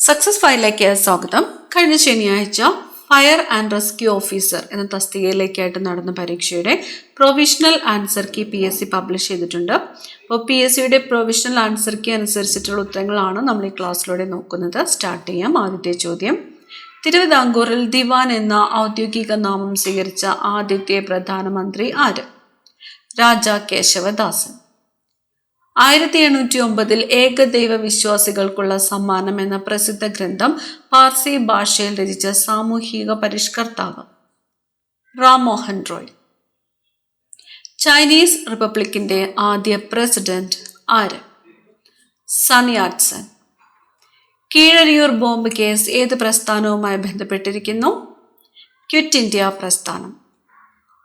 Success ഫയലിലേക്ക് സ്വാഗതം. കഴിഞ്ഞ ശനിയാഴ്ച ഫയർ ആൻഡ് റെസ്ക്യൂ ഓഫീസർ എന്ന തസ്തികയിലേക്കായിട്ട് നടന്ന പരീക്ഷയുടെ provisional answer key PSC publish ചെയ്തിട്ടുണ്ട്. അപ്പോൾ PSCയുടെ പ്രൊവിഷണൽ ആൻസർ കീ അനുസരിച്ചിട്ടുള്ള ഉത്തരങ്ങളാണ് നമ്മൾ ഈ ക്ലാസ്സിലൂടെ നോക്കുന്നത്. സ്റ്റാർട്ട് ചെയ്യാം. ആദ്യത്തെ ചോദ്യം: തിരുവിതാംകൂറിൽ ദിവാൻ എന്ന ഔദ്യോഗിക നാമം സ്വീകരിച്ച ആദ്യത്തെ പ്രധാനമന്ത്രി ആര്? രാജാ കേശവദാസൻ. 1809 ഏകദൈവ വിശ്വാസികൾക്കുള്ള സമ്മാനം എന്ന പ്രസിദ്ധ ഗ്രന്ഥം പാർസി ഭാഷയിൽ രചിച്ച സാമൂഹിക പരിഷ്കർത്താവ്? റാം മോഹൻ റോയ്. ചൈനീസ് റിപ്പബ്ലിക്കിന്റെ ആദ്യ പ്രസിഡന്റ് ആര്? Sun Yat Sen. Keezhariyur bomb case ഏത് പ്രസ്ഥാനവുമായി ബന്ധപ്പെട്ടിരിക്കുന്നു? ക്വിറ്റ് ഇന്ത്യ പ്രസ്ഥാനം.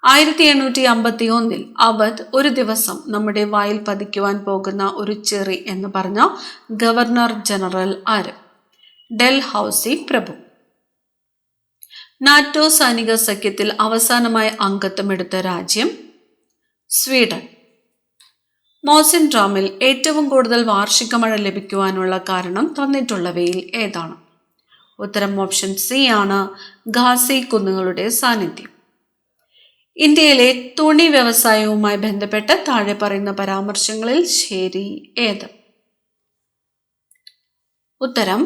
1851 അവധ് ഒരു ദിവസം നമ്മുടെ വായിൽ പതിക്കുവാൻ പോകുന്ന ഒരു ചെറി എന്ന് പറഞ്ഞ ഗവർണർ ജനറൽ ആര്? ഡൽഹൌസി പ്രഭു. നാറ്റോ സൈനിക സഖ്യത്തിൽ അവസാനമായി അംഗത്വമെടുത്ത രാജ്യം? സ്വീഡൻ. മോസിൻ ഡ്രാമിൽ ഏറ്റവും കൂടുതൽ വാർഷിക മഴ ലഭിക്കുവാനുള്ള കാരണം തന്നിട്ടുള്ളവയിൽ ഏതാണ്? ഉത്തരം ഓപ്ഷൻ സി ആണ്, ഖാസി കുന്നുകളുടെ സാന്നിധ്യം. ഇന്ത്യയിലെ തുണി വ്യവസായവുമായി ബന്ധപ്പെട്ട് താഴെ പറയുന്ന പരാമർശങ്ങളിൽ ശരി ഏത്? ഉത്തരം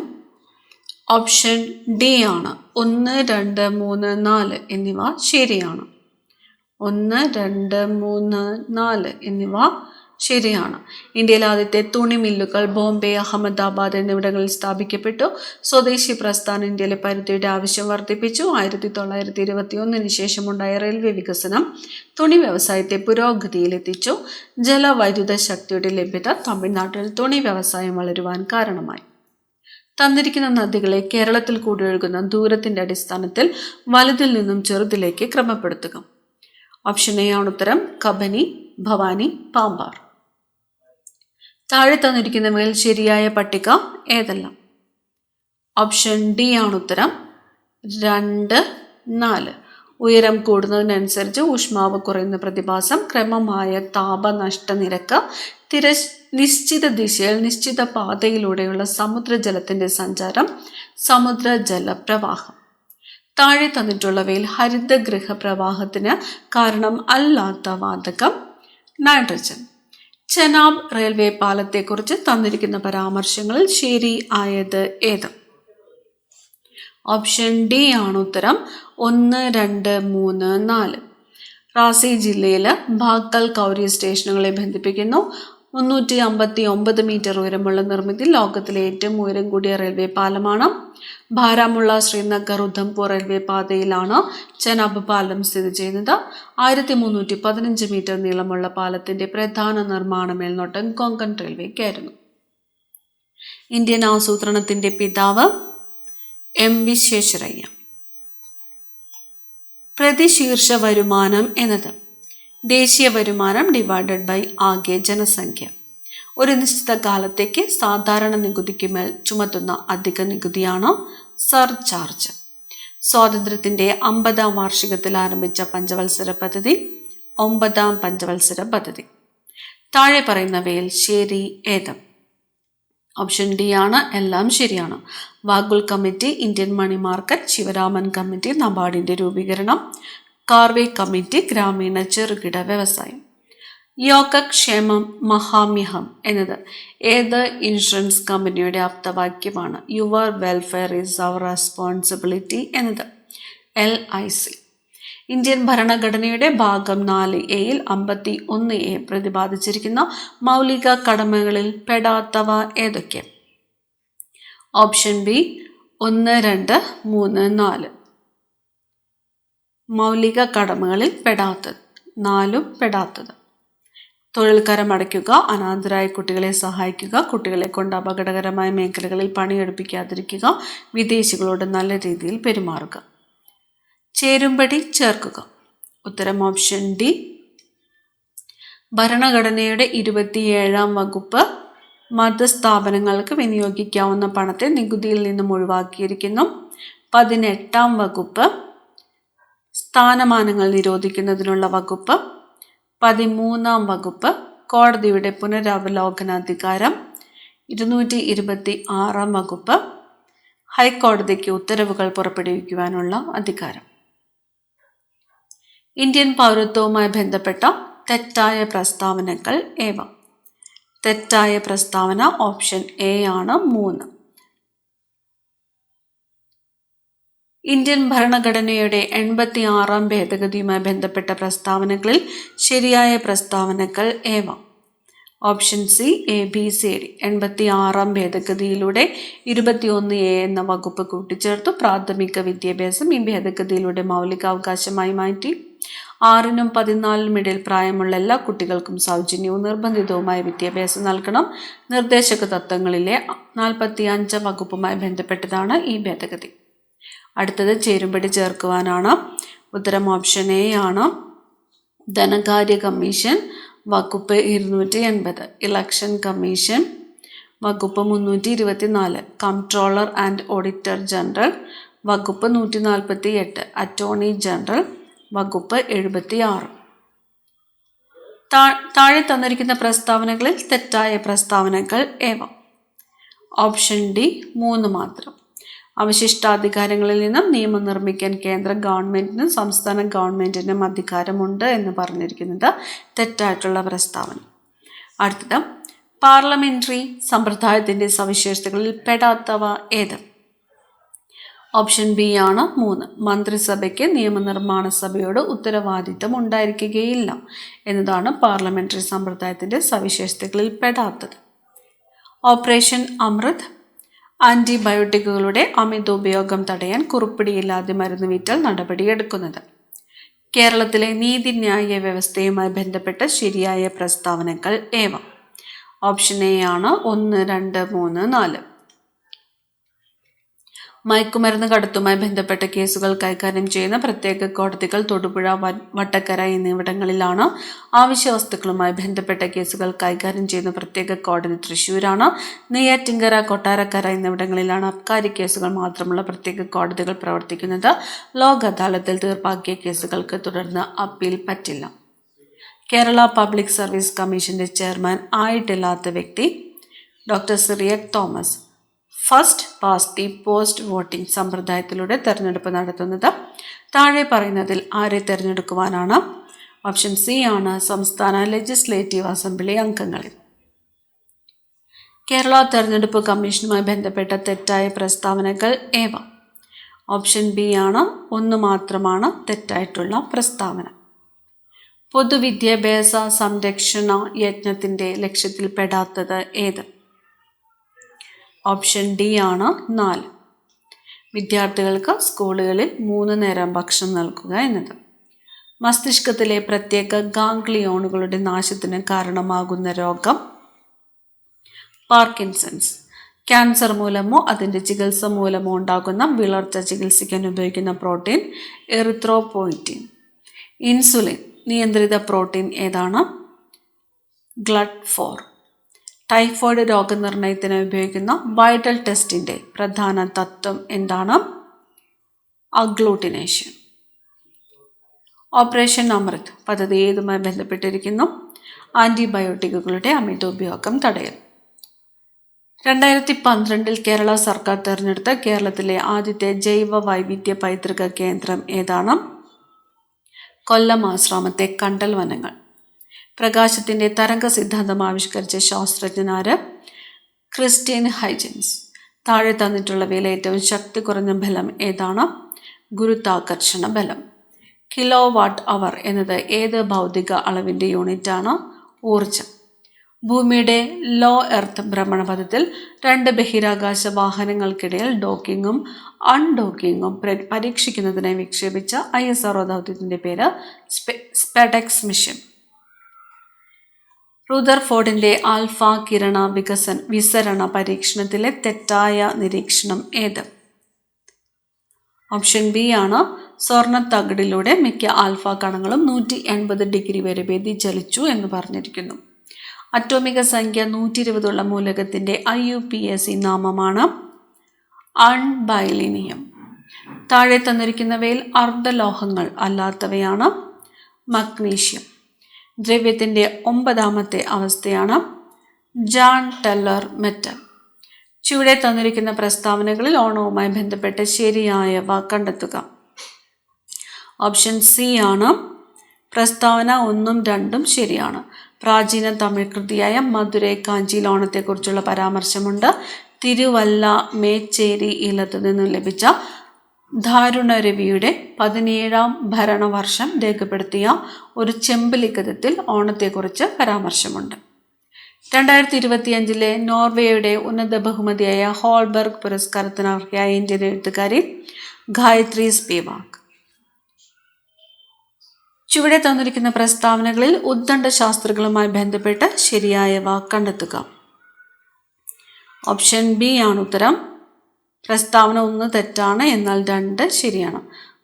ഓപ്ഷൻ ഡി ആണ്. 1, 2, 3, 4 എന്നിവ ശരിയാണ്. 1, 2, 3, 4 എന്നിവ ശരിയാണ്. ഇന്ത്യയിലെ ആദ്യത്തെ തുണി മില്ലുകൾ ബോംബെ, അഹമ്മദാബാദ് എന്നിവിടങ്ങളിൽ സ്ഥാപിക്കപ്പെട്ടു. സ്വദേശി പ്രസ്ഥാനം ഇന്ത്യയിലെ പരുത്തിയുടെ ആവശ്യം വർദ്ധിപ്പിച്ചു. 1921 ശേഷമുണ്ടായ റെയിൽവേ വികസനം തുണി വ്യവസായത്തെ പുരോഗതിയിലെത്തിച്ചു. ജലവൈദ്യുത ശക്തിയുടെ ലഭ്യത തമിഴ്നാട്ടിൽ തുണി വ്യവസായം വളരുവാൻ കാരണമായി. തന്നിരിക്കുന്ന നദികളെ കേരളത്തിൽ കൂടി ഒഴുകുന്ന ദൂരത്തിന്റെ അടിസ്ഥാനത്തിൽ വലുതിൽ നിന്നും ചെറുതിലേക്ക് ക്രമപ്പെടുത്തുക. ഓപ്ഷൻ എ ആണ് ഉത്തരം. കബനി, ഭവാനി, പാമ്പാർ. താഴെ തന്നിരിക്കുന്നവയിൽ ശരിയായ പട്ടിക ഏതെല്ലാം? ഓപ്ഷൻ ഡി ആണ് ഉത്തരം. 2, 4. ഉയരം കൂടുന്നതിനനുസരിച്ച് ഊഷ്മാവ് കുറയുന്ന പ്രതിഭാസം, ക്രമമായ താപനഷ്ട നിരക്ക്, നിശ്ചിത ദിശയിൽ നിശ്ചിത പാതയിലൂടെയുള്ള സമുദ്രജലത്തിന്റെ സഞ്ചാരം, സമുദ്രജല പ്രവാഹം. താഴെ തന്നിട്ടുള്ളവയിൽ ഹരിതഗൃഹ പ്രവാഹത്തിന് കാരണം അല്ലാത്ത വാതകം? നൈട്രജൻ. ചെനാബ് റെയിൽവേ പാലത്തെക്കുറിച്ച് തന്നിരിക്കുന്ന പരാമർശങ്ങളിൽ ശരി ആയത് ഏത്? ഓപ്ഷൻ ഡി ആണ് ഉത്തരം. 1, 2, 3, 4. റാസി ജില്ലയിലെ ഭാക്കൽ കൗരി സ്റ്റേഷനുകളെ ബന്ധിപ്പിക്കുന്നു. 359 മീറ്റർ ഉയരമുള്ള നിർമ്മിതി ലോകത്തിലെ ഏറ്റവും ഉയരം കൂടിയ റെയിൽവേ പാലമാണ്. ബാരാമുള്ള ശ്രീനഗർ ഉധംപൂർ റെയിൽവേ പാതയിലാണ് ചെനാബ് പാലം സ്ഥിതി ചെയ്യുന്നത്. 1315 മീറ്റർ നീളമുള്ള പാലത്തിന്റെ പ്രധാന നിർമ്മാണ മേൽനോട്ടം കൊങ്കൺ റെയിൽവേക്കായിരുന്നു. ഇന്ത്യൻ ആസൂത്രണത്തിന്റെ പിതാവ്? M. വിശ്വേശ്വരയ്യ. പ്രതിശീർഷ വരുമാനം എന്നത് ദേശീയ വരുമാനം ഡിവൈഡഡ് ബൈ ആകെ ജനസംഖ്യ. ഒരു നിശ്ചിത കാലത്തേക്ക് സാധാരണ നികുതിക്ക് മേൽ ചുമത്തുന്ന അധിക നികുതിയാണ് സർചാർജ്. സ്വാതന്ത്ര്യത്തിന്റെ 50ാം വാർഷികത്തിൽ ആരംഭിച്ച പഞ്ചവത്സര പദ്ധതി? 9ാം പഞ്ചവത്സര പദ്ധതി. താഴെ പറയുന്നവയിൽ ശരി ഏത്? ഓപ്ഷൻ ഡി ആണ്. എല്ലാം ശരിയാണ്. Vaghul committee, Indian money market, Sivaraman committee, നബാർഡിന്റെ രൂപീകരണം, കാർവേ കമ്മിറ്റി, ഗ്രാമീണ ചെറുകിട വ്യവസായം. യോഗക്ഷേമം മഹാമ്യഹം എന്നത് ഏത് ഇൻഷുറൻസ് കമ്പനിയുടെ ആപ്തവാക്യമാണ്? Your welfare is our responsibility എന്നത് LIC. ഇന്ത്യൻ ഭരണഘടനയുടെ ഭാഗം 4A-യിൽ 51A പ്രതിപാദിച്ചിരിക്കുന്ന മൗലിക കടമകളിൽ പെടാത്തവ ഏതൊക്കെ? Option B 1, 2, 3, 4. മൗലിക കടമകളിൽ പെടാത്തത് 4ഉം പെടാത്തത്. തൊഴിൽ കരം അടയ്ക്കുക, അനാഥരായ കുട്ടികളെ സഹായിക്കുക, കുട്ടികളെ കൊണ്ട് അപകടകരമായ മേഖലകളിൽ പണിയെടുപ്പിക്കാതിരിക്കുക, വിദേശികളോട് നല്ല രീതിയിൽ പെരുമാറുക. ചേരുംപടി ചേർക്കുക. ഉത്തരം ഓപ്ഷൻ ഡി. ഭരണഘടനയുടെ 27ാം വകുപ്പ് മതസ്ഥാപനങ്ങൾക്ക് വിനിയോഗിക്കാവുന്ന പണത്തെ നികുതിയിൽ നിന്നും ഒഴിവാക്കിയിരിക്കുന്നു. 18ാം വകുപ്പ് സ്ഥാനമാനങ്ങൾ നിരോധിക്കുന്നതിനുള്ള വകുപ്പ്. 13ാം വകുപ്പ് കോടതിയുടെ പുനരവലോകനാധികാരം. 226ാം വകുപ്പ് ഹൈക്കോടതിക്ക് ഉത്തരവുകൾ പുറപ്പെടുവിക്കുവാനുള്ള അധികാരം. ഇന്ത്യൻ പൗരത്വവുമായി ബന്ധപ്പെട്ട തെറ്റായ പ്രസ്താവനകൾ ഏവ? തെറ്റായ പ്രസ്താവന ഓപ്ഷൻ എ ആണ് 3. ഇന്ത്യൻ ഭരണഘടനയുടെ 86-ാം ഭേദഗതിയുമായി ബന്ധപ്പെട്ട പ്രസ്താവനകളിൽ ശരിയായ പ്രസ്താവനകൾ ഏവ? Option C A B C D. 86-ാം ഭേദഗതിയിലൂടെ 21A എന്ന വകുപ്പ് കൂട്ടിച്ചേർത്തു. പ്രാഥമിക വിദ്യാഭ്യാസം ഈ ഭേദഗതിയിലൂടെ മൗലികാവകാശമായി മാറ്റി. 6-നും 14-നും ഇടയിൽ പ്രായമുള്ള എല്ലാ കുട്ടികൾക്കും സൗജന്യവും നിർബന്ധിതവുമായ വിദ്യാഭ്യാസം നൽകണം. നിർദ്ദേശക തത്വങ്ങളിലെ 45-ാം വകുപ്പുമായി ബന്ധപ്പെട്ടതാണ് ഈ ഭേദഗതി. അടുത്തത് ചേരുംപടി ചേർക്കുവാനാണ്. ഉത്തരം ഓപ്ഷൻ എ ആണ്. ധനകാര്യ കമ്മീഷൻ വകുപ്പ് 280, ഇലക്ഷൻ കമ്മീഷൻ വകുപ്പ് 324, കംട്രോളർ ആൻഡ് ഓഡിറ്റർ ജനറൽ വകുപ്പ് 148, അറ്റോർണി ജനറൽ വകുപ്പ് 76. താഴെ തന്നിരിക്കുന്ന പ്രസ്താവനകളിൽ തെറ്റായ പ്രസ്താവനകൾ ഏവ? ഓപ്ഷൻ ഡി 3 മാത്രം. അവശിഷ്ടാധികാരങ്ങളിൽ നിന്നും നിയമം നിർമ്മിക്കാൻ കേന്ദ്ര ഗവൺമെന്റിനും സംസ്ഥാന ഗവൺമെന്റിനും അധികാരമുണ്ട് എന്ന് പറഞ്ഞിരിക്കുന്നത് തെറ്റായിട്ടുള്ള പ്രസ്താവന. അടുത്തത് പാർലമെന്ററി സമ്പ്രദായത്തിന്റെ സവിശേഷതകളിൽ പെടാത്തവ ഏത്? ഓപ്ഷൻ ബി ആണ് 3. മന്ത്രിസഭയ്ക്ക് നിയമനിർമ്മാണ സഭയോട് ഉത്തരവാദിത്തം ഉണ്ടായിരിക്കുകയില്ല എന്നതാണ് പാർലമെന്ററി സമ്പ്രദായത്തിന്റെ സവിശേഷതകളിൽ പെടാത്തത്. ഓപ്പറേഷൻ അമൃത് ആന്റിബയോട്ടിക്കുകളുടെ അമിത ഉപയോഗം തടയാൻ കുറുപ്പിടിയില്ലാതെ മരുന്ന് വിറ്റാൽ നടപടിയെടുക്കുന്നത്. കേരളത്തിലെ നീതിന്യായ വ്യവസ്ഥയുമായി ബന്ധപ്പെട്ട ശരിയായ പ്രസ്താവനകൾ ഏവ? ഓപ്ഷൻ എ ആണ് 1, 2, 3, 4. മയക്കുമരുന്ന് കടത്തുമായി ബന്ധപ്പെട്ട കേസുകൾ കൈകാര്യം ചെയ്യുന്ന പ്രത്യേക കോടതികൾ തൊടുപുഴ, വട്ടക്കര എന്നിവിടങ്ങളിലാണ്. ആവശ്യ വസ്തുക്കളുമായി ബന്ധപ്പെട്ട കേസുകൾ കൈകാര്യം ചെയ്യുന്ന പ്രത്യേക കോടതി തൃശ്ശൂരാണ്. നെയ്യാറ്റിൻകര, കൊട്ടാരക്കര എന്നിവിടങ്ങളിലാണ് അബ്കാരി കേസുകൾ മാത്രമുള്ള പ്രത്യേക കോടതികൾ പ്രവർത്തിക്കുന്നത്. ലോക് അദാലത്തിൽ തീർപ്പാക്കിയ കേസുകൾക്ക് തുടർന്ന് അപ്പീൽ പറ്റില്ല. കേരള പബ്ലിക് സർവീസ് കമ്മീഷന്റെ ചെയർമാൻ ആയിട്ടില്ലാത്ത വ്യക്തി doctor Cyriac Thomas. First past the post voting സമ്പ്രദായത്തിലൂടെ തെരഞ്ഞെടുപ്പ് നടത്തുന്നത്. താഴെ പറയുന്നതിൽ ആരെ തെരഞ്ഞെടുക്കുവാനാണ്? ഓപ്ഷൻ സി ആണ് സംസ്ഥാന ലെജിസ്ലേറ്റീവ് അസംബ്ലി അംഗങ്ങളെ. കേരള തെരഞ്ഞെടുപ്പ് കമ്മീഷനുമായി ബന്ധപ്പെട്ട തെറ്റായ പ്രസ്താവനകൾ ഏവ? ഓപ്ഷൻ ബി ആണ് 1 മാത്രമാണ് തെറ്റായിട്ടുള്ള പ്രസ്താവന. പൊതുവിദ്യാഭ്യാസ സംരക്ഷണ യജ്ഞത്തിന്റെ ലക്ഷ്യത്തിൽപ്പെടാത്തത് ഏത്? ഓപ്ഷൻ ഡി ആണ് 4. വിദ്യാർത്ഥികൾക്ക് സ്കൂളുകളിൽ 3 നേരം ഭക്ഷണം നൽകുക എന്നത്. മസ്തിഷ്കത്തിലെ പ്രത്യേക ഗാംഗ്ലിയോണുകളുടെ നാശത്തിന് കാരണമാകുന്ന രോഗം പാർക്കിൻസൺസ്. ക്യാൻസർ മൂലമോ അതിൻ്റെ ചികിത്സ മൂലമോ ഉണ്ടാകുന്ന വിളർച്ച ചികിത്സിക്കാൻ ഉപയോഗിക്കുന്ന പ്രോട്ടീൻ എറിത്രോപോയിറ്റിൻ. ഇൻസുലിൻ നിയന്ത്രിത പ്രോട്ടീൻ ഏതാണ്? GLUT4. ടൈഫോയിഡ് രോഗനിർണയത്തിന് ഉപയോഗിക്കുന്ന വൈറ്റൽ ടെസ്റ്റിൻ്റെ പ്രധാന തത്വം എന്താണ്? അഗ്ലൂട്ടിനേഷൻ. ഓപ്പറേഷൻ അമൃത് പദ്ധതി ഏതുമായി ബന്ധപ്പെട്ടിരിക്കുന്നു? ആന്റിബയോട്ടിക്കുകളുടെ അമിത ഉപയോഗം തടയൽ. 2012 കേരള സർക്കാർ തിരഞ്ഞെടുത്ത കേരളത്തിലെ ആദ്യത്തെ ജൈവ വൈവിധ്യ പൈതൃക കേന്ദ്രം ഏതാണ്? കൊല്ലം ആശ്രാമത്തെ കണ്ടൽ വനങ്ങൾ. പ്രകാശത്തിന്റെ തരംഗ സിദ്ധാന്തം ആവിഷ്കരിച്ച ശാസ്ത്രജ്ഞനാര്? Christian Huygens. താഴെ തന്നിട്ടുള്ളവയിൽ ഏറ്റവും ശക്തി കുറഞ്ഞ ബലം ഏതാണ്? ഗുരുത്വാകർഷണ ബലം. കിലോ വാട്ട് അവർ എന്നത് ഏത് ഭൗതിക അളവിൻ്റെ യൂണിറ്റാണ്? ഊർജം. ഭൂമിയുടെ ലോ എർത്ത് ഭ്രമണപഥത്തിൽ 2 ബഹിരാകാശ വാഹനങ്ങൾക്കിടയിൽ ഡോക്കിങ്ങും അൺഡോക്കിങ്ങും പരീക്ഷിക്കുന്നതിനായി വിക്ഷേപിച്ച ISRO ദൗത്യത്തിൻ്റെ പേര് സ്പെഡെക്സ് മിഷൻ. റുദർഫോർഡിൻ്റെ ആൽഫ കിരണ വിസരണ പരീക്ഷണത്തിലെ തെറ്റായ നിരീക്ഷണം ഏത്? ഓപ്ഷൻ ബി ആണ് സ്വർണ്ണത്തകിടിലൂടെ മിക്ക ആൽഫ കണങ്ങളും 180 ഡിഗ്രി വരെ വ്യതിചലിച്ചു എന്ന് പറഞ്ഞിരിക്കുന്നു. അറ്റോമിക സംഖ്യ 120 ഉള്ള മൂലകത്തിൻ്റെ IUPAC നാമമാണ് അൺബൈലിനിയം. താഴെ തന്നിരിക്കുന്നവയിൽ അർദ്ധലോഹങ്ങൾ അല്ലാത്തവയാണ്. മഗ്നീഷ്യം. ദ്രവ്യത്തിൻ്റെ 9ാമത്തെ അവസ്ഥയാണ് ജാൺ ടെല്ലർ മെറ്റൽ. ചുവടെ തന്നിരിക്കുന്ന പ്രസ്താവനകളിൽ ഓണവുമായി ബന്ധപ്പെട്ട് ശരിയായവ കണ്ടെത്തുക. ഓപ്ഷൻ സി ആണ്. പ്രസ്താവന 1ഉം 2ഉം ശരിയാണ്. പ്രാചീന തമിഴ് കൃതിയായ മധുരൈ കാഞ്ചിയിൽ ഓണത്തെക്കുറിച്ചുള്ള പരാമർശമുണ്ട്. തിരുവല്ല മേച്ചേരി ഇല്ലത്തു നിന്നും ലഭിച്ച ധാരുണരവിയുടെ 17ാം ഭരണവർഷം രേഖപ്പെടുത്തിയ ഒരു ചെമ്പ് ലിഖിതത്തിൽ ഓണത്തെക്കുറിച്ച് പരാമർശമുണ്ട്. 2025 നോർവേയുടെ ഉന്നത ബഹുമതിയായ ഹോൾബർഗ് പുരസ്കാരത്തിന് അർഹയായ ഇന്ത്യൻ എഴുത്തുകാരി ഗായത്രി സ്പിവാക്. ചുവടെ തന്നിരിക്കുന്ന പ്രസ്താവനകളിൽ ഉദ്ദണ്ഡ ശാസ്ത്രങ്ങളുമായി ബന്ധപ്പെട്ട് ശരിയായവ കണ്ടെത്തുക. ഓപ്ഷൻ ബി ആണ് ഉത്തരം. പ്രസ്താവന 1 തെറ്റാണ്, എന്നാൽ 2 ശരിയാണ്.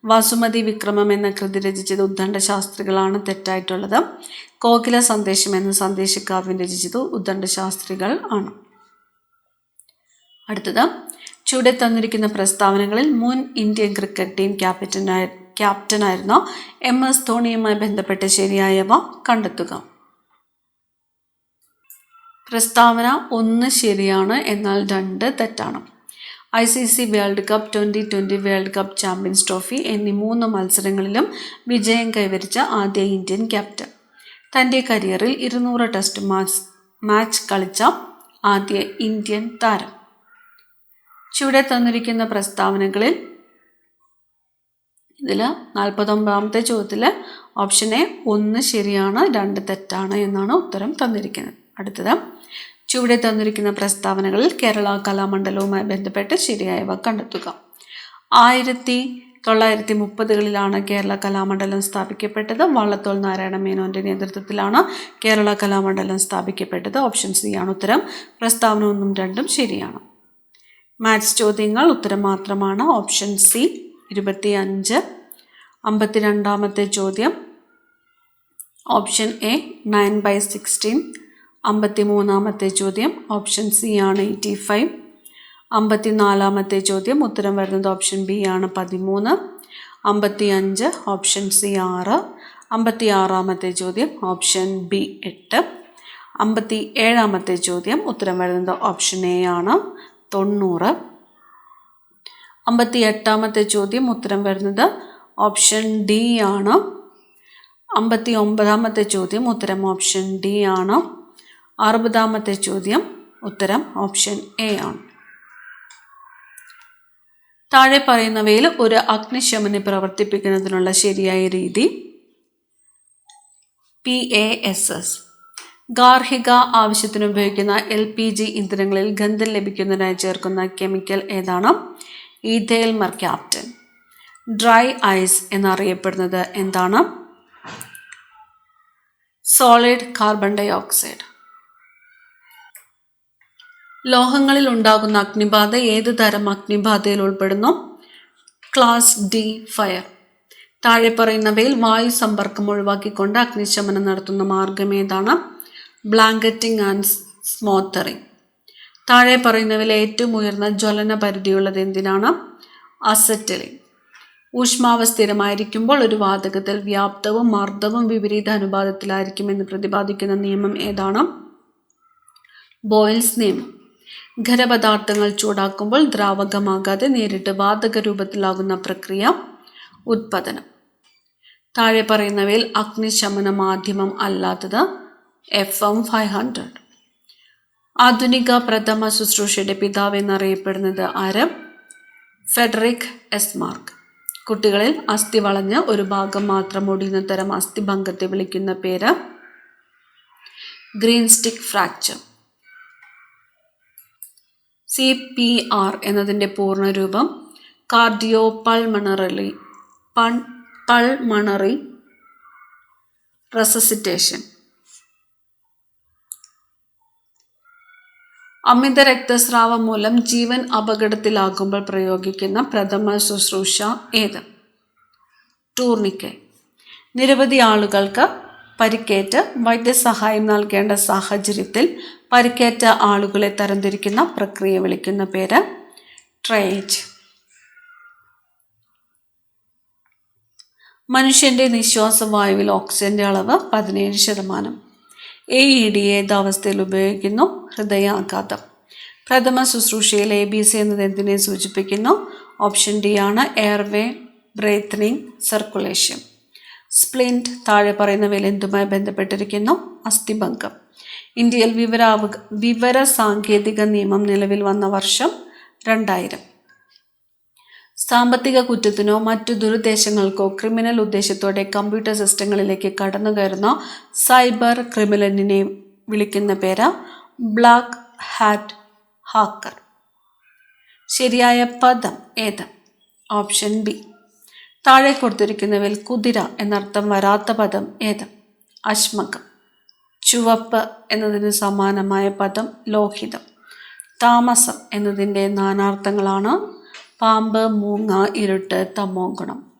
വസുമതി വിക്രമം എന്ന കൃതി രചിച്ചത് ഉദ്ദണ്ഡ ശാസ്ത്രികളാണ്, തെറ്റായിട്ടുള്ളത്. കോകില സന്ദേശം എന്ന സന്ദേശകാവ്യം രചിച്ചത് ഉദ്ദണ്ഡ ശാസ്ത്രികൾ ആണ്. അടുത്തത്, ചുവടെ തന്നിരിക്കുന്ന പ്രസ്താവനകളിൽ മുൻ ഇന്ത്യൻ ക്രിക്കറ്റ് ടീം ക്യാപ്റ്റനായിരുന്ന MS ധോണിയുമായി ബന്ധപ്പെട്ട് ശരിയായവ കണ്ടെത്തുക. പ്രസ്താവന 1 ശരിയാണ്, എന്നാൽ 2 തെറ്റാണ്. ICC world cup, 2020 world cup, champions trophy എന്നീ 3 മത്സരങ്ങളിലും വിജയം കൈവരിച്ച ആദ്യ ഇന്ത്യൻ ക്യാപ്റ്റൻ. തൻ്റെ കരിയറിൽ 200 ടെസ്റ്റ് മാച്ച് കളിച്ച ആദ്യ ഇന്ത്യൻ താരം. ചുവടെ തന്നിരിക്കുന്ന പ്രസ്താവനകളിൽ ഇതിൽ 49ാമത്തെ ചോദ്യത്തിൽ ഓപ്ഷൻ എ 1 ശരിയാണ്, 2 തെറ്റാണ് എന്നാണ് ഉത്തരം തന്നിരിക്കുന്നത്. അടുത്തത്, ചുവടെ തന്നിരിക്കുന്ന പ്രസ്താവനകളിൽ കേരള കലാമണ്ഡലവുമായി ബന്ധപ്പെട്ട് ശരിയായവ കണ്ടെത്തുക. 1930കളിലാണ് കേരള കലാമണ്ഡലം സ്ഥാപിക്കപ്പെട്ടത്. വള്ളത്തോൾ നാരായണ മേനോന്റെ നേതൃത്വത്തിലാണ് കേരള കലാമണ്ഡലം സ്ഥാപിക്കപ്പെട്ടത്. ഓപ്ഷൻ സി ആണ് ഉത്തരം. പ്രസ്താവന 1ഉം 2ഉം ശരിയാണ്. മാത്സ് ചോദ്യങ്ങൾ ഉത്തരം മാത്രമാണ്. Option C 25. 52ാമത്തെ ചോദ്യം ഓപ്ഷൻ എ 9/16. 53ാമത്തെ ചോദ്യം ഓപ്ഷൻ സി ആണ് 85. 54ാമത്തെ ചോദ്യം ഉത്തരം വരുന്നത് ഓപ്ഷൻ ബി ആണ് 13. 55 ഓപ്ഷൻ സി 6. 56ാമത്തെ ചോദ്യം ഓപ്ഷൻ ബി 8. 57ാമത്തെ ചോദ്യം ഉത്തരം വരുന്നത് ഓപ്ഷൻ എ ആണ് 90. 58ാമത്തെ ചോദ്യം ഉത്തരം വരുന്നത് ഓപ്ഷൻ ഡി ആണ്. 59ാമത്തെ ചോദ്യം ഉത്തരം ഓപ്ഷൻ ഡി ആണ്. 60ാമത്തെ ചോദ്യം ഉത്തരം ഓപ്ഷൻ എ ആണ്. താഴെ പറയുന്നവയിൽ ഒരു അഗ്നിശമനി പ്രവർത്തിപ്പിക്കുന്നതിനുള്ള ശരിയായ രീതി PASS. ഗാർഹിക ആവശ്യത്തിന് ഉപയോഗിക്കുന്ന LPG ഇന്ധനങ്ങളിൽ ഗന്ധം ലഭിക്കുന്നതിനായി ചേർക്കുന്ന കെമിക്കൽ ഏതാണ്? Ethyl mercaptan. ഡ്രൈ ഐസ് എന്നറിയപ്പെടുന്നത് എന്താണ്? Solid carbon dioxide. ലോഹങ്ങളിൽ ഉണ്ടാകുന്ന അഗ്നിബാധ ഏത് തരം അഗ്നിബാധയിൽ ഉൾപ്പെടുന്നു? Class D fire. താഴെ പറയുന്നവയിൽ വായു സമ്പർക്കം ഒഴിവാക്കിക്കൊണ്ട് അഗ്നിശമനം നടത്തുന്ന മാർഗം ഏതാണ്? Blanketing and smothering. താഴെ പറയുന്നവയിൽ ഏറ്റവും ഉയർന്ന ജ്വലന പരിധിയുള്ളത് എന്തിനാണ്? അസറ്റിലിൻ. ഊഷ്മാവ് സ്ഥിരമായിരിക്കുമ്പോൾ ഒരു വാതകത്തിൽ വ്യാപ്തവും മർദ്ദവും വിപരീത അനുപാതത്തിലായിരിക്കുമെന്ന് പ്രതിപാദിക്കുന്ന നിയമം ഏതാണ്? ബോയിൽസ് നിയമം. ഖരപദാർത്ഥങ്ങൾ ചൂടാക്കുമ്പോൾ ദ്രാവകമാകാതെ നേരിട്ട് വാതക രൂപത്തിലാകുന്ന പ്രക്രിയ ഉത്പതനം. താഴെ പറയുന്നവയിൽ അഗ്നിശമന മാധ്യമം അല്ലാത്തത്? FM 500. ആധുനിക പ്രഥമ ശുശ്രൂഷയുടെ പിതാവ് എന്നറിയപ്പെടുന്നത് ആര്? ഫെഡറിക് എസ്മാർക്ക്. കുട്ടികളിൽ അസ്ഥി വളഞ്ഞ് ഒരു ഭാഗം മാത്രം ഒടിയുന്ന തരം അസ്ഥിഭംഗത്തെ വിളിക്കുന്ന പേര് ഗ്രീൻ സ്റ്റിക്ക് ഫ്രാക്ചർ. CPR എന്നതിൻ്റെ പൂർണ്ണരൂപം കാർഡിയോ പൾമണറി റെസസിറ്റേഷൻ. അമിത രക്തസ്രാവം മൂലം ജീവൻ അപകടത്തിലാകുമ്പോൾ പ്രയോഗിക്കുന്ന പ്രഥമ ശുശ്രൂഷ ഏത്? ടൂർണിക്കെ. നിരവധി ആളുകൾക്ക് പരിക്കേറ്റ് വൈദ്യസഹായം നൽകേണ്ട സാഹചര്യത്തിൽ പരിക്കേറ്റ ആളുകളെ തരംതിരിക്കുന്ന പ്രക്രിയ വിളിക്കുന്ന പേര് ട്രയേജ്. മനുഷ്യൻ്റെ നിശ്വാസവായുവിൽ ഓക്സിജന്റെ അളവ് 17%. AED ഏത് അവസ്ഥയിൽ ഉപയോഗിക്കുന്നു? ഹൃദയാഘാതം. പ്രഥമ ശുശ്രൂഷയിൽ ABC എന്നത് എന്തിനെ സൂചിപ്പിക്കുന്നു? ഓപ്ഷൻ ഡി ആണ്, എയർവേ, ബ്രീത്തിങ്, സർക്കുലേഷൻ. സ്പ്ലിൻറ്റ് താഴെ പറയുന്നവയിൽ എന്തുമായി ബന്ധപ്പെട്ടിരിക്കുന്നു? അസ്ഥിഭംഗം. ഇന്ത്യയിൽ വിവര സാങ്കേതിക നിയമം നിലവിൽ വന്ന വർഷം 2000. സാമ്പത്തിക കുറ്റത്തിനോ മറ്റു ദുരുദ്ദേശങ്ങൾക്കോ ക്രിമിനൽ ഉദ്ദേശത്തോടെ കമ്പ്യൂട്ടർ സിസ്റ്റങ്ങളിലേക്ക് കടന്നുകയറുന്ന സൈബർ ക്രിമിനലിനെ വിളിക്കുന്ന പേര് ബ്ലാക്ക് ഹാറ്റ് ഹാക്കർ. ശരിയായ പദം ഏത്? Option B. താഴെ കൊടുത്തിരിക്കുന്നവയിൽ കുതിര എന്നർത്ഥം വരാത്ത പദം ഏത്? അശ്മകം. ചുവപ്പ് എന്നതിന് സമാനമായ പദം ലോഹിതം. താമസം എന്നതിൻ്റെ നാനാർത്ഥങ്ങളാണ് പാമ്പ്, മൂങ്ങ, ഇരുട്ട്, തമോഗുണം.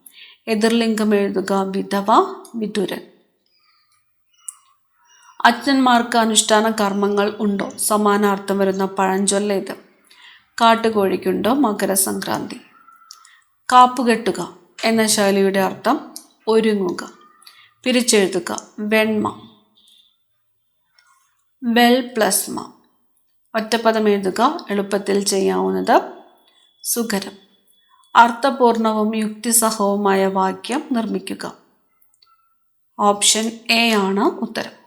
എതിർലിംഗം എഴുതുക വിധവ, വിദുരൻ. അജ്ഞന്മാർക്ക് അനുഷ്ഠാന കർമ്മങ്ങൾ ഉണ്ടോ? സമാനാർത്ഥം വരുന്ന പഴഞ്ചൊല്ലേത്? കാട്ടുകോഴിക്കുണ്ടോ മകരസംക്രാന്തി. കാപ്പുകെട്ടുക എന്ന ശൈലിയുടെ അർത്ഥം ഒരുങ്ങുക. പിരിച്ചെഴുതുക വെണ്മ. വെൽ പ്ലസ് മ. ഒറ്റപ്പദം എഴുതുക എളുപ്പത്തിൽ ചെയ്യാവുന്നത് സുഖരം. അർത്ഥപൂർണവും യുക്തിസഹവുമായ വാക്യം നിർമ്മിക്കുക. ഓപ്ഷൻ എ ആണ് ഉത്തരം.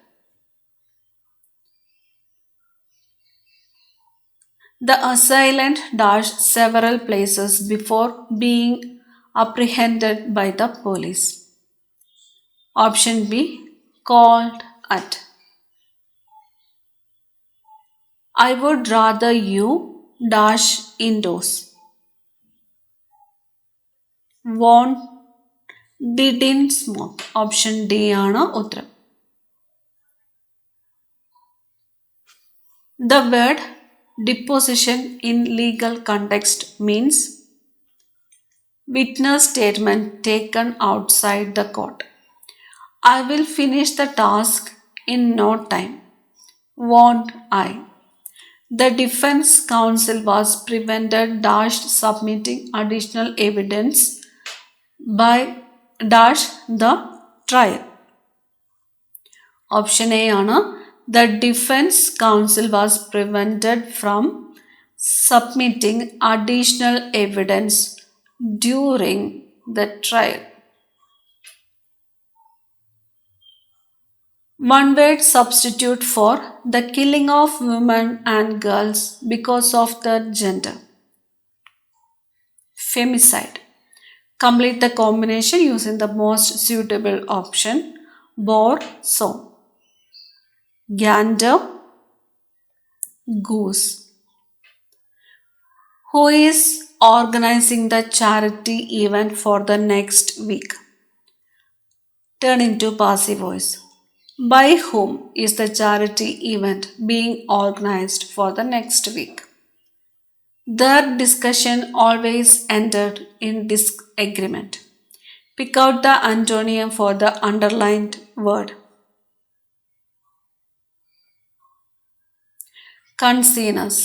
The assailant dashed several places before being apprehended by the police. Option B, called at. I would rather you dash indoors. Want, didn't smoke. Option D ആണ് ഉത്തരം. The word deposition in legal context means witness statement taken outside the court. I will finish the task in no time. Won't I? The defense counsel was prevented dashed submitting additional evidence by dash the trial. Option A ആണ്. The defense counsel was prevented from submitting additional evidence during the trial. One word substitute for the killing of women and girls because of their gender. Femicide. Complete the combination using the most suitable option. Boar, sow. Gander, goose. Who is organizing the charity event for the next week? Turn into passive voice. By whom is the charity event being organized for the next week? Their discussion always ended in disagreement. Pick out the antonym for the underlined word. Conscience.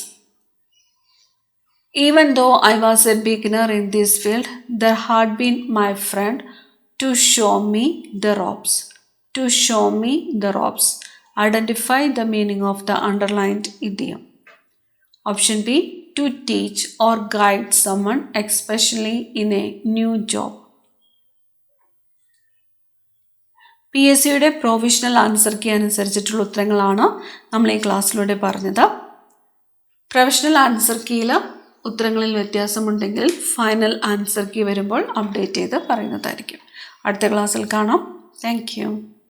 Even though I was a beginner in this field, there had been my friend to show me the ropes. To show me the ropes. Identify the meaning of the underlined idiom. Option B, to teach or guide someone, especially in a new job. PSCയുടെ provisional answer key അനുസരിച്ചിട്ടുള്ള ഉത്തരങ്ങളാണ് നമ്മൾ ഈ ക്ലാസ്സിലൂടെ പറഞ്ഞത്. Provisional answer കീയിൽ ഉത്തരങ്ങളിൽ വ്യത്യാസമുണ്ടെങ്കിൽ ഫൈനൽ ആൻസർ കീ വരുമ്പോൾ അപ്ഡേറ്റ് ചെയ്ത് പറയുന്നതായിരിക്കും. അടുത്ത ക്ലാസ്സിൽ കാണാം. Thank U.